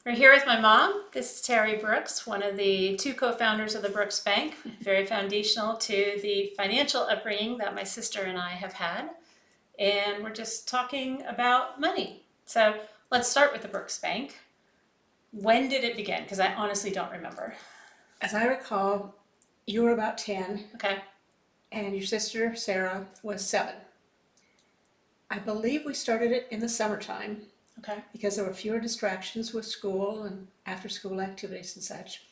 We're here with my mom. This is Terry Brooks, one of the two co-founders of the Brooks Bank, very foundational to the financial upbringing that my sister and I have had. And we're just talking about money. So let's start with the Brooks Bank. When did it begin? Because I honestly don't remember. As I recall, you were about 10 Okay. and your sister Sarah was 7. I believe we started it in the summertime Okay. because there were fewer distractions with school and after school activities and such.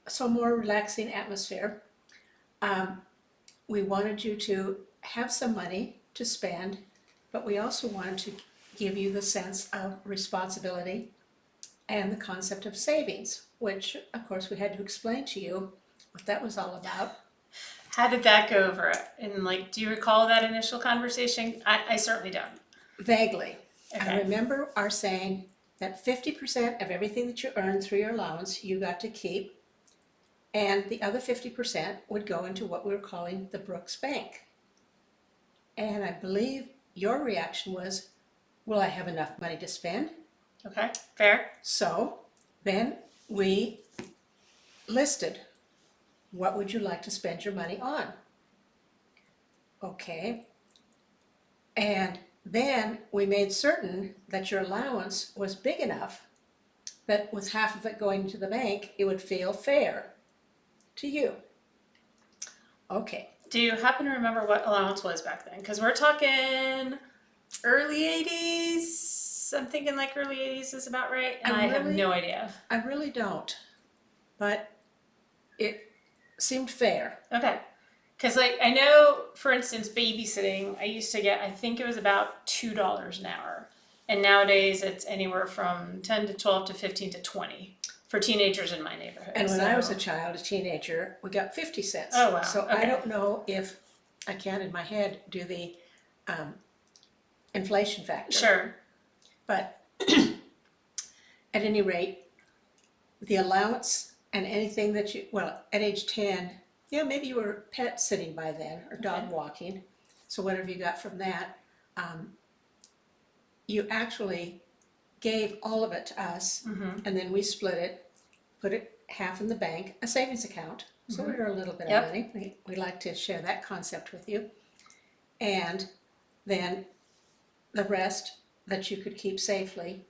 So more relaxing atmosphere. We wanted you to have some money to spend, but we also wanted to give you the sense of responsibility and the concept of savings, which of course we had to explain to you what that was all about. How did that go over? And do you recall that initial conversation? I certainly don't. Vaguely. I Okay. remember our saying that 50% of everything that you earned through your allowance you got to keep, and the other 50% would go into what we were calling the Brooks Bank. And I believe your reaction was, will I have enough money to spend? Okay. Fair. So then we listed, what would you like to spend your money on? Okay. And then we made certain that your allowance was big enough that with half of it going to the bank, it would feel fair to you. Okay. Do you happen to remember what allowance was back then? Because we're talking early 80s. I'm thinking early 80s is about right. And I have no idea. I really don't, but it seemed fair. Okay. Because I know, for instance, babysitting, I used to get, I think it was about $2 an hour. And nowadays it's anywhere from 10 to 12 to 15 to 20 for teenagers in my neighborhood. And when I was a child, a teenager, we got 50 cents. Oh, wow. So Okay. I don't know if I can in my head do the inflation factor. Sure. But at any rate, the allowance and anything that you, well, at age 10, maybe you were pet sitting by then or dog walking. So whatever you got from that, you actually gave all of it to us, and then we split it, put it half in the bank, a savings account. So we earned a little bit of money. We like to share that concept with you. And then the rest that you could keep safely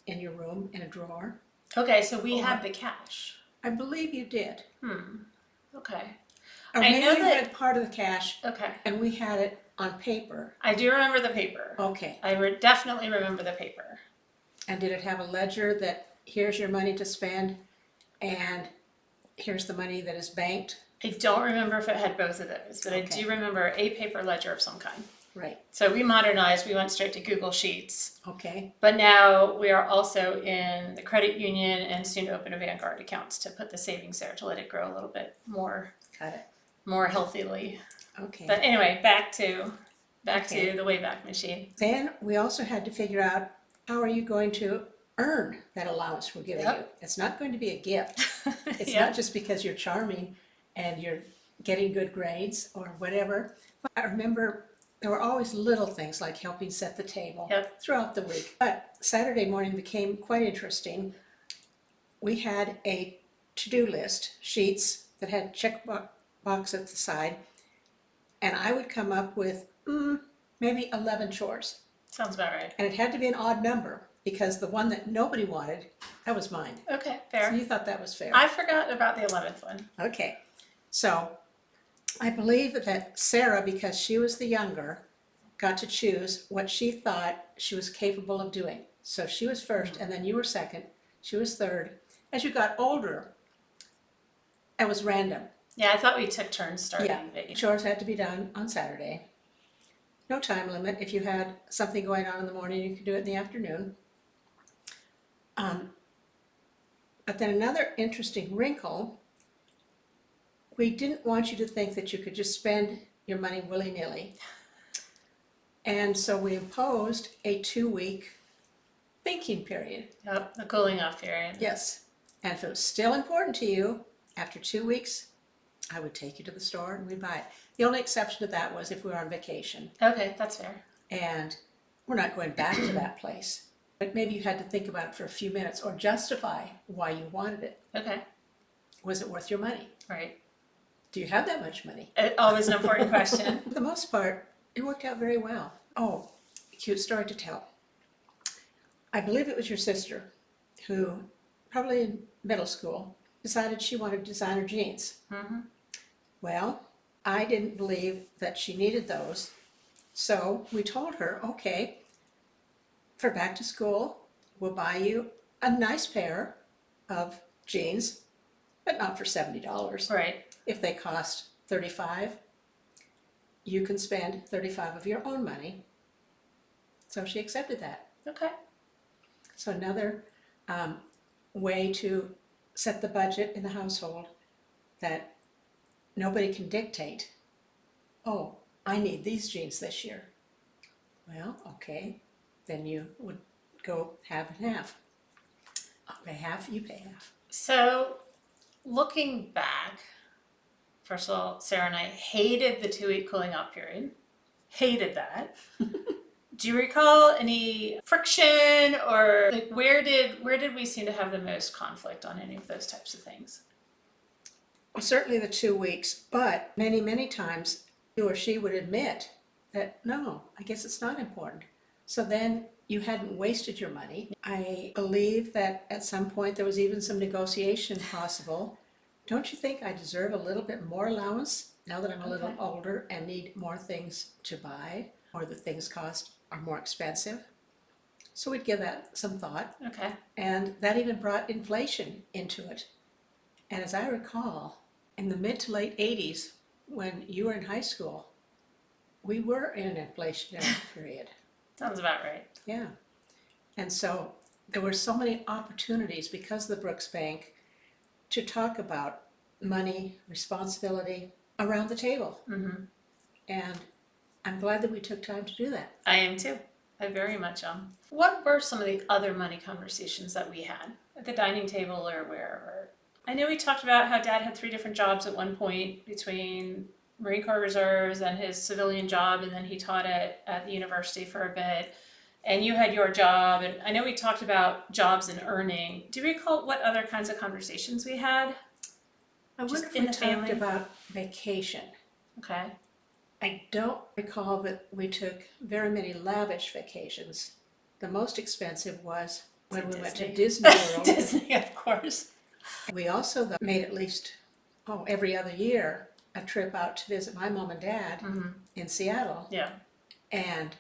in your room in a drawer. Okay, so we had the cash. I believe you did. Okay. Or I maybe know you that- had part of the cash Okay. and we had it on paper. I do remember the paper. Okay. I definitely remember the paper. And did it have a ledger that here's your money to spend and here's the money that is banked? I don't remember if it had both of those, but I Okay. do remember a paper ledger of some kind. Right. So we modernized, we went straight to Google Sheets. Okay. But now we are also in the credit union and soon to open a Vanguard accounts to put the savings there to let it grow a little bit more Got it. healthily. Okay. But anyway, back to Okay. the Wayback Machine. Then we also had to figure out, how are you going to earn that allowance we're giving you? It's not going to be a gift. It's Yep. not just because you're charming and you're getting good grades or whatever. But I remember there were always little things like helping set the table throughout the week. But Saturday morning became quite interesting. We had a to-do list, sheets that had check box at the side, and I would come up with maybe 11 chores. Sounds about right. And it had to be an odd number because the one that nobody wanted, that was mine. Okay, fair. So you thought that was fair. I forgot about the 11th one. Okay. So I believe that Sarah, because she was the younger, got to choose what she thought she was capable of doing. So she was first, and then you were second. She was third. As you got older, it was random. Yeah, I thought we took turns starting. Yeah, chores had to be done on Saturday. No time limit. If you had something going on in the morning, you could do it in the afternoon. But then another interesting wrinkle, we didn't want you to think that you could just spend your money willy-nilly. And so we imposed a 2-week thinking period. Yep, the cooling off period. Yes. And if it was still important to you, after 2 weeks, I would take you to the store and we'd buy it. The only exception to that was if we were on vacation. Okay, that's fair. And we're not going back to that place. but maybe you had to think about it for a few minutes or justify why you wanted it. Okay. Was it worth your money? Right. Do you have that much money? Always an important question. For the most part, it worked out very well. Oh, cute story to tell. I believe it was your sister who, probably in middle school, decided she wanted designer jeans. Mm-hmm. Well, I didn't believe that she needed those, so we told her, okay, for back to school, we'll buy you a nice pair of jeans, but not for $70. Right. If they cost $35, you can spend $35 of your own money. So she accepted that. Okay. So another way to set the budget in the household that nobody can dictate. Oh, I need these jeans this year. Well, okay, then you would go half and half. I'll pay half, you pay half. So, looking back, first of all, Sarah and I hated the 2-week cooling off period. Hated that. Do you recall any friction, or like where did we seem to have the most conflict on any of those types of things? Well, certainly the 2 weeks, but many, many times he or she would admit that, no, I guess it's not important. So then you hadn't wasted your money. I believe that at some point there was even some negotiation possible. Don't you think I deserve a little bit more allowance now that I'm a little older and need more things to buy, or the things are more expensive? So we'd give that some thought. Okay. And that even brought inflation into it. And as I recall, in the mid to late 80s, when you were in high school, we were in an inflationary period. Sounds about right. Yeah. And so there were so many opportunities because of the Brooks Bank to talk about money, responsibility around the table. Mm-hmm. And I'm glad that we took time to do that. I am too. I very much am. What were some of the other money conversations that we had at the dining table or wherever? I know we talked about how Dad had 3 different jobs at one point, between Marine Corps Reserves and his civilian job, and then he taught at the university for a bit. And you had your job, and I know we talked about jobs and earning. Do you recall what other kinds of conversations we had? I Just wonder if in we the talked family? about vacation. Okay. I don't recall that we took very many lavish vacations. The most expensive was when we went to Disney World. Disney, of course. We also made at least, every other year, a trip out to visit my mom and dad Mm-hmm. in Seattle. Yeah. And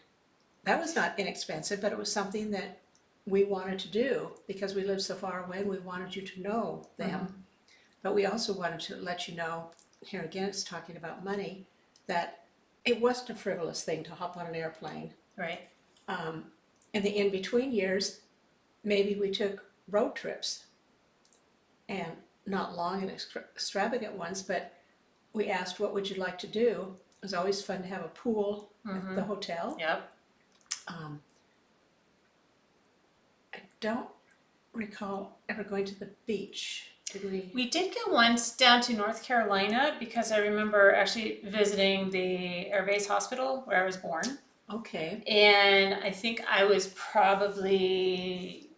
that was not inexpensive, but it was something that we wanted to do because we lived so far away and we wanted you to know them. Mm-hmm. But we also wanted to let you know, here again it's talking about money, that it wasn't a frivolous thing to hop on an airplane. Right. In the in-between years, maybe we took road trips, and not long and extravagant ones, but we asked, what would you like to do? It was always fun to have a pool at the hotel. Yep. I don't recall ever going to the beach. Did we? We did go once down to North Carolina because I remember actually visiting the Air Base Hospital where I was born. Okay. And I think it was probably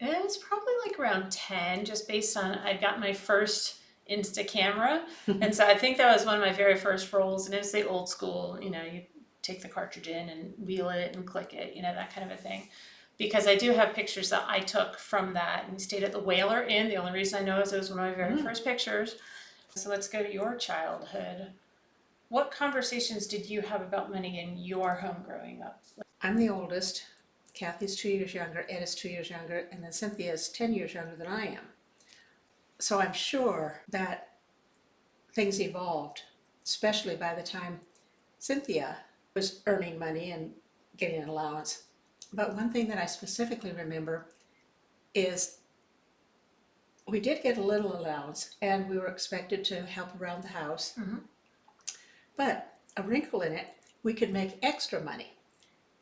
like around 10, just based on, I'd got my first Insta camera. And so I think that was one of my very first rolls. And it was the old school, you take the cartridge in and wheel it and click it, that kind of a thing. Because I do have pictures that I took from that, and we stayed at the Whaler Inn. The only reason I know is it was one of my very first pictures. So let's go to your childhood. What conversations did you have about money in your home growing up? I'm the oldest. Kathy's 2 years younger, Ed is 2 years younger, and then Cynthia is 10 years younger than I am. So I'm sure that things evolved, especially by the time Cynthia was earning money and getting an allowance. But one thing that I specifically remember is we did get a little allowance and we were expected to help around the house. Mm-hmm. But a wrinkle in it, we could make extra money.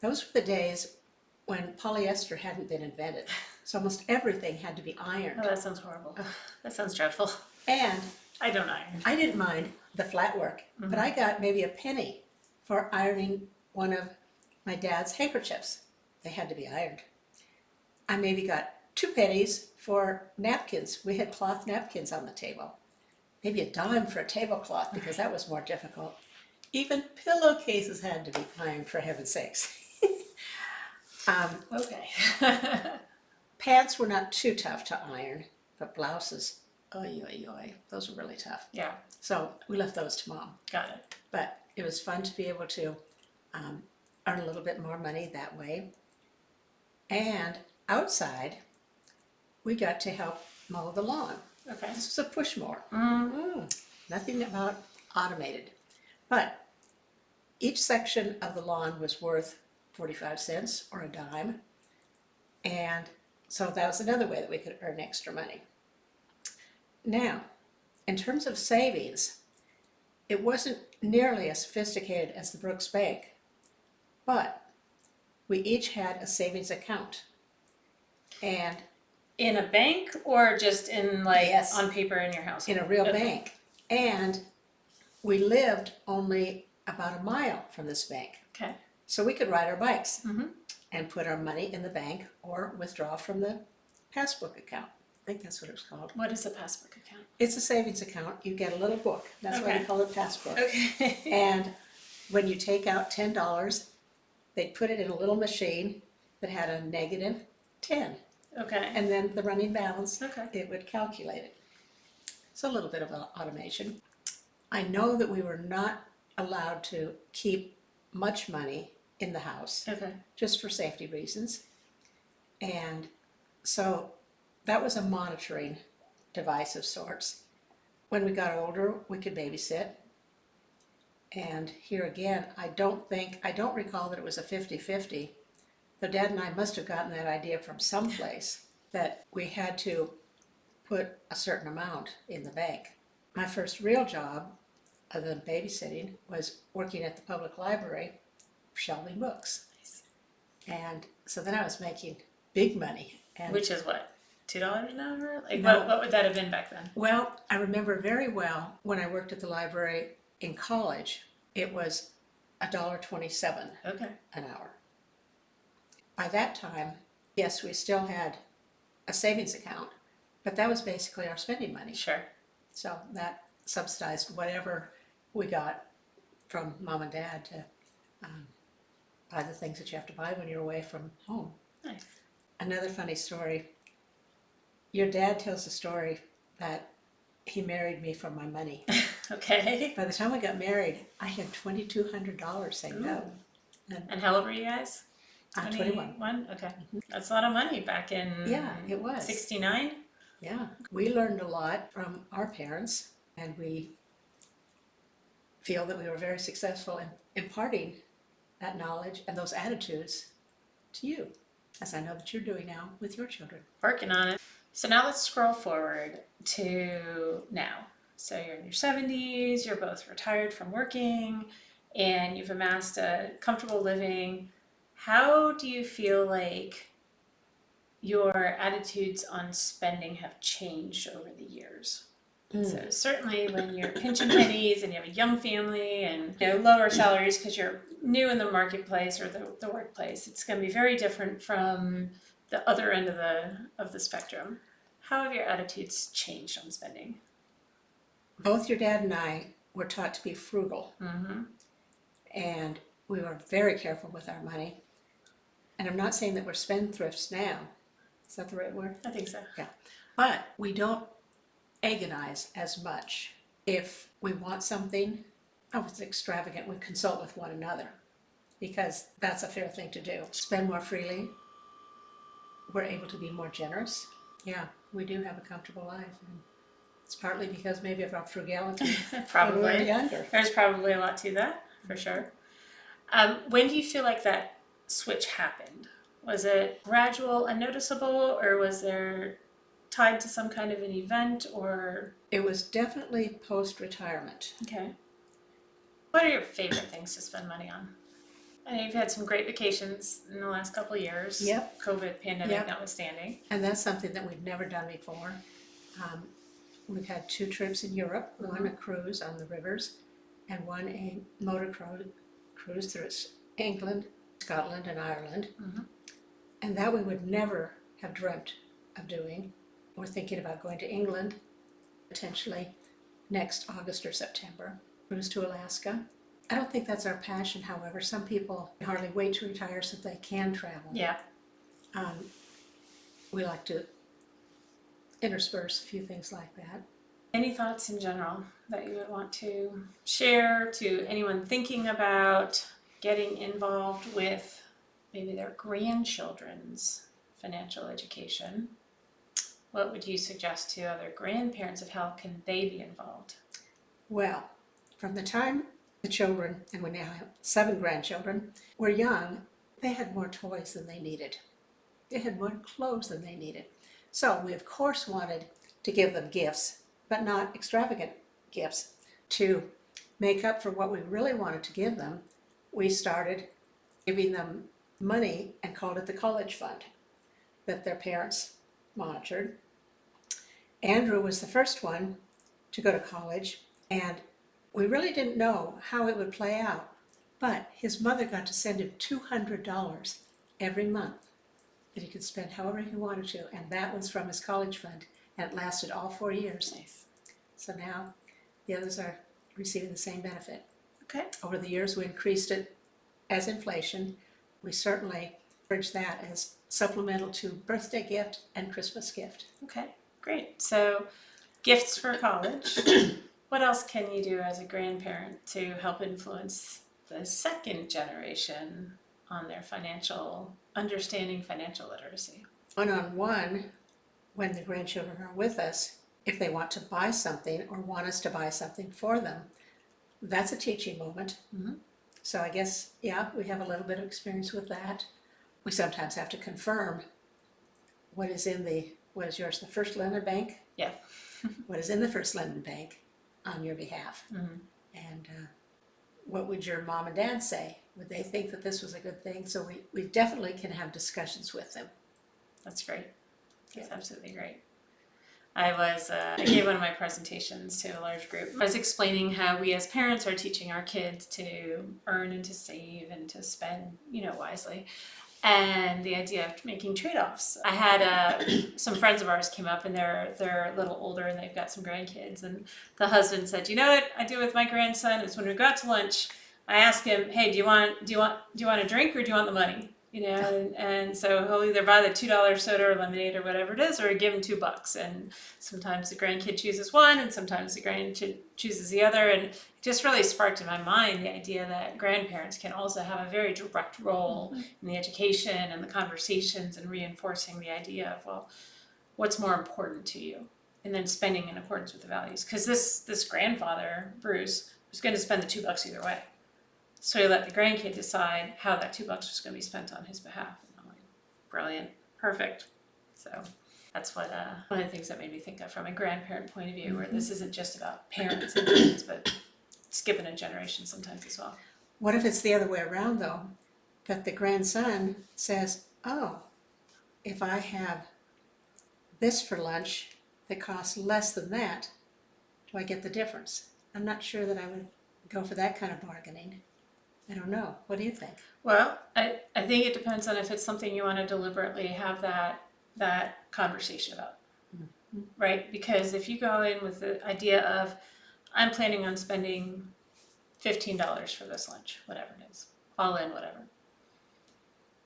Those were the days when polyester hadn't been invented. So almost everything had to be ironed. Oh, that sounds horrible. That sounds dreadful. And I don't iron. I didn't mind the flat work, but I got maybe a penny for ironing one of my dad's handkerchiefs. They had to be ironed. I maybe got 2 pennies for napkins. We had cloth napkins on the table. Maybe a dime for a tablecloth because that was more difficult. Even pillowcases had to be ironed, for heaven's sakes. Okay. Pants were not too tough to iron, but blouses, oy, oy, oy, those were really tough. Yeah, So we left those to Mom. got it. But it was fun to be able to earn a little bit more money that way. And outside, we got to help mow the lawn. Okay. This was a push mower. Mm. Nothing about automated. But each section of the lawn was worth 45 cents or a dime. And so that was another way that we could earn extra money. Now, in terms of savings, it wasn't nearly as sophisticated as the Brooks Bank, but we each had a savings account. And In a bank or just in like Yes. on paper in your house? in a real Okay. bank. And we lived only about a mile from this bank. Okay. So we could ride our bikes Mhm. and put our money in the bank or withdraw from the passbook account. I think that's what it's called. What is a passbook account? It's a savings account. You get a little book. That's why Okay. they call it passbook. Okay. And when you take out $10, they put it in a little machine that had a negative 10. Okay. And then the running balance, Okay. it would calculate it. So a little bit of automation. I know that we were not allowed to keep much money in the house, Okay. just for safety reasons. And so that was a monitoring device of sorts. When we got older, we could babysit. And here again, I don't recall that it was a 50-50. Though Dad and I must have gotten that idea from someplace that we had to put a certain amount in the bank. My first real job, other than babysitting, was working at the public library, shelving books. Nice. And so then I was making big money. And Which is what? $2 an hour? Like No. what would that have been back then? well, I remember very well when I worked at the library in college, it was $1.27 Okay. an hour. By that time, yes, we still had a savings account, but that was basically our spending money. Sure. So that subsidized whatever we got from Mom and Dad to buy the things that you have to buy when you're away from home. Nice. Another funny story. Your dad tells a story that he married me for my money. Okay. By the time we got married, I had $2,200 saved up. And how old were you guys? 21. Okay. That's a lot of money back in Yeah, it was. 69. Yeah, we learned a lot from our parents, and we feel that we were very successful in imparting that knowledge and those attitudes to you, as I know that you're doing now with your children. Working on it. So now let's scroll forward to now. So you're in your 70s, you're both retired from working, and you've amassed a comfortable living. How do you feel like your attitudes on spending have changed over the years? So certainly when you're pinching pennies and you have a young family and lower salaries because you're new in the marketplace or the workplace, it's going to be very different from the other end of the spectrum. How have your attitudes changed on spending? Both your dad and I were taught to be frugal, and we were very careful with our money. And I'm not saying that we're spendthrifts now. Is that the right word? I think so. Yeah. But we don't agonize as much. If we want something, it's extravagant, we consult with one another, because that's a fair thing to do. Spend more freely. We're able to be more generous. Yeah, we do have a comfortable life. And it's partly because maybe of our frugality when we were Probably. younger. There's probably a lot to that, for sure. When do you feel like that switch happened? Was it gradual and noticeable, or was there tied to some kind of an event, or? It was definitely post-retirement. Okay. What are your favorite things to spend money on? I know you've had some great vacations in the last couple of years. Yep. COVID pandemic Yep. notwithstanding. And that's something that we've never done before. We've had 2 trips in Europe, one a cruise on the rivers, and one a motor cruise through England, Scotland, and Ireland. And that we would never have dreamt of doing. We're thinking about going to England, potentially next August or September, cruise to Alaska. I don't think that's our passion, however. Some people hardly wait to retire so that they can travel. Yeah. We like to intersperse a few things like that. Any thoughts in general that you would want to share to anyone thinking about getting involved with maybe their grandchildren's financial education? What would you suggest to other grandparents of how can they be involved? Well, from the time the children, and we now have 7 grandchildren, were young, they had more toys than they needed. They had more clothes than they needed. So we of course wanted to give them gifts, but not extravagant gifts. To make up for what we really wanted to give them, we started giving them money and called it the college fund that their parents monitored. Andrew was the first one to go to college, and we really didn't know how it would play out, but his mother got to send him $200 every month that he could spend however he wanted to, and that was from his college fund, and it lasted all 4 years. Nice. So now the others are receiving the same benefit. Okay. Over the years, we increased it as inflation. We certainly bridge that as supplemental to birthday gift and Christmas gift. Okay, great. So gifts for college. What else can you do as a grandparent to help influence the second generation on their financial understanding, financial literacy? One-on-one, when the grandchildren are with us, if they want to buy something or want us to buy something for them, that's a teaching moment. Mm-hmm. So I guess, yeah, we have a little bit of experience with that. We sometimes have to confirm what is yours, the First Lennon Bank? Yeah. What is in the First Lennon Bank on your behalf? Mm-hmm. And what would your mom and dad say? Would they think that this was a good thing? So we definitely can have discussions with them. That's great. That's absolutely great. I gave one of my presentations to a large group. I was explaining how we as parents are teaching our kids to earn and to save and to spend, wisely. And the idea of making trade-offs. I had some friends of ours came up, and they're a little older, and they've got some grandkids. And the husband said, "You know what I do with my grandson is when we go out to lunch, I ask him, hey, do you want a drink or do you want the money? And so he'll either buy the $2 soda or lemonade or whatever it is, or give him $2. And sometimes the grandkid chooses one, and sometimes the grandkid chooses the other. And it just really sparked in my mind the idea that grandparents can also have a very direct role in the education and the conversations and reinforcing the idea of, well, what's more important to you? And then spending in accordance with the values. Because this grandfather, Bruce, was going to spend the $2 either way. So he let the grandkid decide how that $2 was going to be spent on his behalf. And I'm like, brilliant, perfect. So that's what one of the things that made me think of from a grandparent point of view, where this isn't just about parents and kids, but skipping a generation sometimes as well. What if it's the other way around, though? That the grandson says, oh, if I have this for lunch that costs less than that, do I get the difference? I'm not sure that I would go for that kind of bargaining. I don't know. What do you think? Well, I think it depends on if it's something you want to deliberately have that conversation about, right? Because if you go in with the idea of, I'm planning on spending $15 for this lunch, whatever it is, all in, whatever.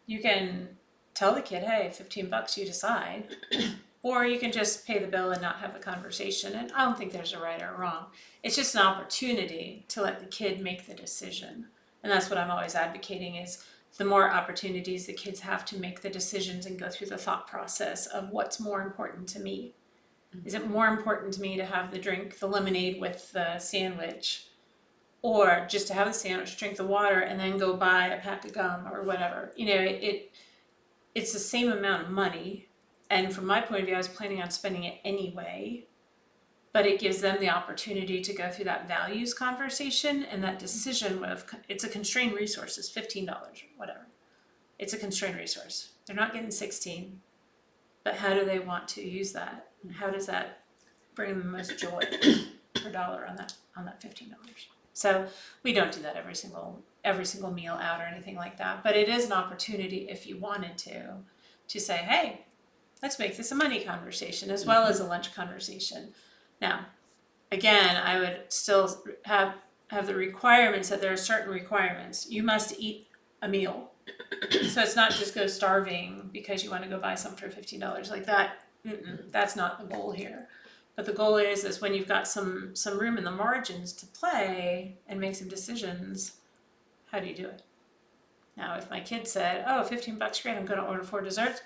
You can tell the kid, hey, $15, you decide, or you can just pay the bill and not have the conversation. And I don't think there's a right or wrong. It's just an opportunity to let the kid make the decision. And that's what I'm always advocating, is the more opportunities the kids have to make the decisions and go through the thought process of what's more important to me. Is it more important to me to have the drink, the lemonade with the sandwich, or just to have the sandwich, drink the water, and then go buy a pack of gum or whatever? It's the same amount of money. And from my point of view, I was planning on spending it anyway. But it gives them the opportunity to go through that values conversation and that decision of, it's a constrained resource, it's $15 or whatever. It's a constrained resource. They're not getting 16, but how do they want to use that? How does that bring them the most joy per dollar on that $15? So we don't do that every single meal out or anything like that, but it is an opportunity if you wanted to say, hey, let's make this a money conversation as well as a lunch conversation. Now, again, I would still have the requirements that there are certain requirements. You must eat a meal. So it's not just go starving because you want to go buy something for $15 like that. That's not the goal here. But the goal is when you've got some room in the margins to play and make some decisions, how do you do it? Now, if my kid said, oh, $15 great, I'm going to order 4 desserts,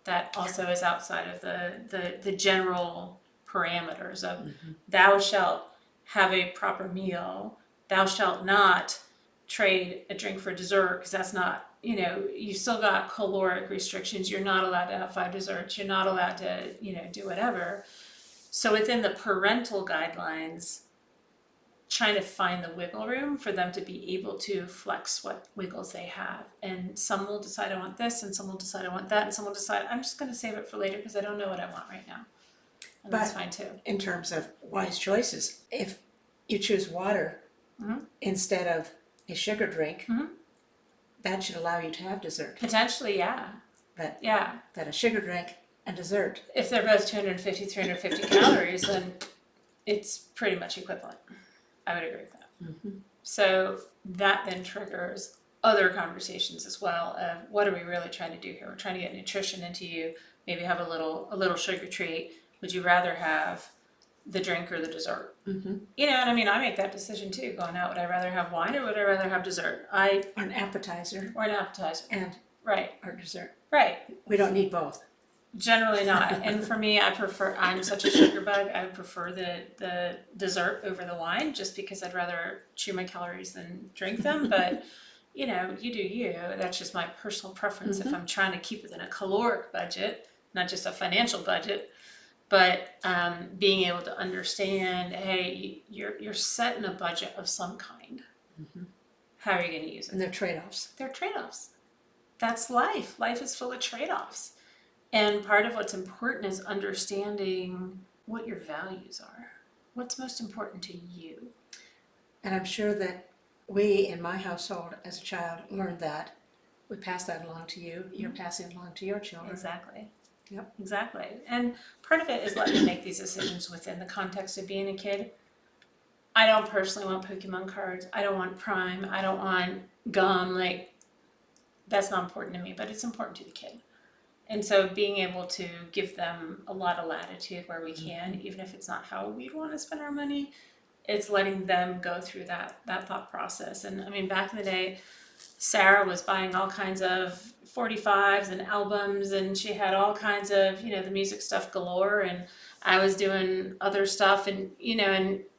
that also is outside of the general parameters of thou shalt have a proper meal, thou shalt not trade a drink for dessert, because that's not, you've still got caloric restrictions. You're not allowed to have 5 desserts. You're not allowed to, do whatever. So within the parental guidelines, trying to find the wiggle room for them to be able to flex what wiggles they have. And some will decide I want this, and some will decide I want that, and some will decide I'm just going to save it for later because I don't know what I want right now. And that's fine too. In terms of wise choices, if you choose water instead of a sugar drink, that should allow you to have dessert. Potentially, yeah. But yeah. That a sugar drink and dessert. If they're both 250, 350 calories, then it's pretty much equivalent. I would agree with that. So that then triggers other conversations as well of what are we really trying to do here? We're trying to get nutrition into you, maybe have a little sugar treat. Would you rather have the drink or the dessert? And I mean, I make that decision too, going out. Would I rather have wine or would I rather have dessert? Or an appetizer. Or an appetizer. And right. Or dessert. Right. We don't need both. Generally not. And for me, I'm such a sugar bug, I would prefer the dessert over the wine just because I'd rather chew my calories than drink them. But, you do you. That's just my personal preference if I'm trying to keep within a caloric budget, not just a financial budget. But being able to understand, hey, you're setting a budget of some kind. How are you going to use it? And they're trade-offs. They're trade-offs. That's life. Life is full of trade-offs. And part of what's important is understanding what your values are. What's most important to you? And I'm sure that we, in my household as a child, learned that. We pass that along to you. You're passing it along to your children. Exactly. Yep. Exactly. And part of it is letting them make these decisions within the context of being a kid. I don't personally want Pokemon cards. I don't want Prime. I don't want gum. That's not important to me, but it's important to the kid. And so being able to give them a lot of latitude where we can, even if it's not how we'd want to spend our money, it's letting them go through that thought process. And I mean, back in the day, Sarah was buying all kinds of 45s and albums, and she had all kinds of, the music stuff galore, and I was doing other stuff, and,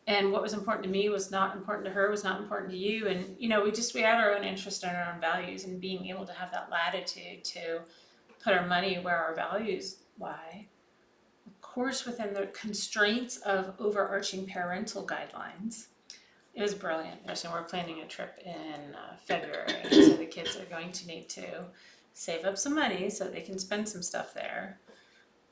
and what was important to me was not important to her, was not important to you. And, we had our own interests and our own values, and being able to have that latitude to put our money where our values lie, of course, within the constraints of overarching parental guidelines. It was brilliant. So we're planning a trip in February, so the kids are going to need to save up some money so they can spend some stuff there.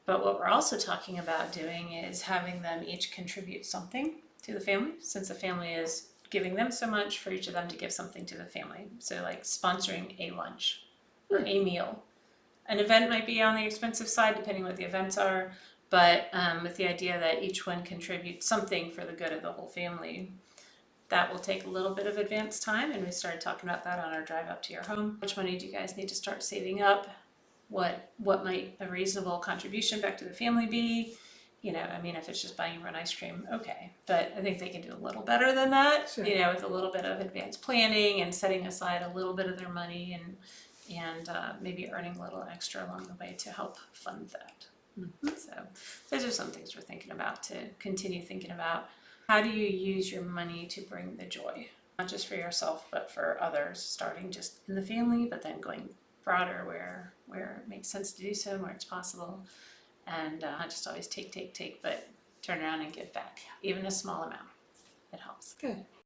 But what we're also talking about doing is having them each contribute something to the family, since the family is giving them so much, for each of them to give something to the family. So like sponsoring a lunch or a meal. An event might be on the expensive side, depending what the events are, but with the idea that each one contributes something for the good of the whole family. That will take a little bit of advanced time, and we started talking about that on our drive up to your home. How much money do you guys need to start saving up? What might a reasonable contribution back to the family be? If it's just buying you one ice cream, okay. But I think they can do a little better than that, Sure. With a little bit of advanced planning and setting aside a little bit of their money and maybe earning a little extra along the way to help fund that. So those are some things we're thinking about, to continue thinking about. How do you use your money to bring the joy? Not just for yourself, but for others, starting just in the family, but then going broader where it makes sense to do so, where it's possible. And not just always take, but turn around and give back. Even a small amount. It helps. Good.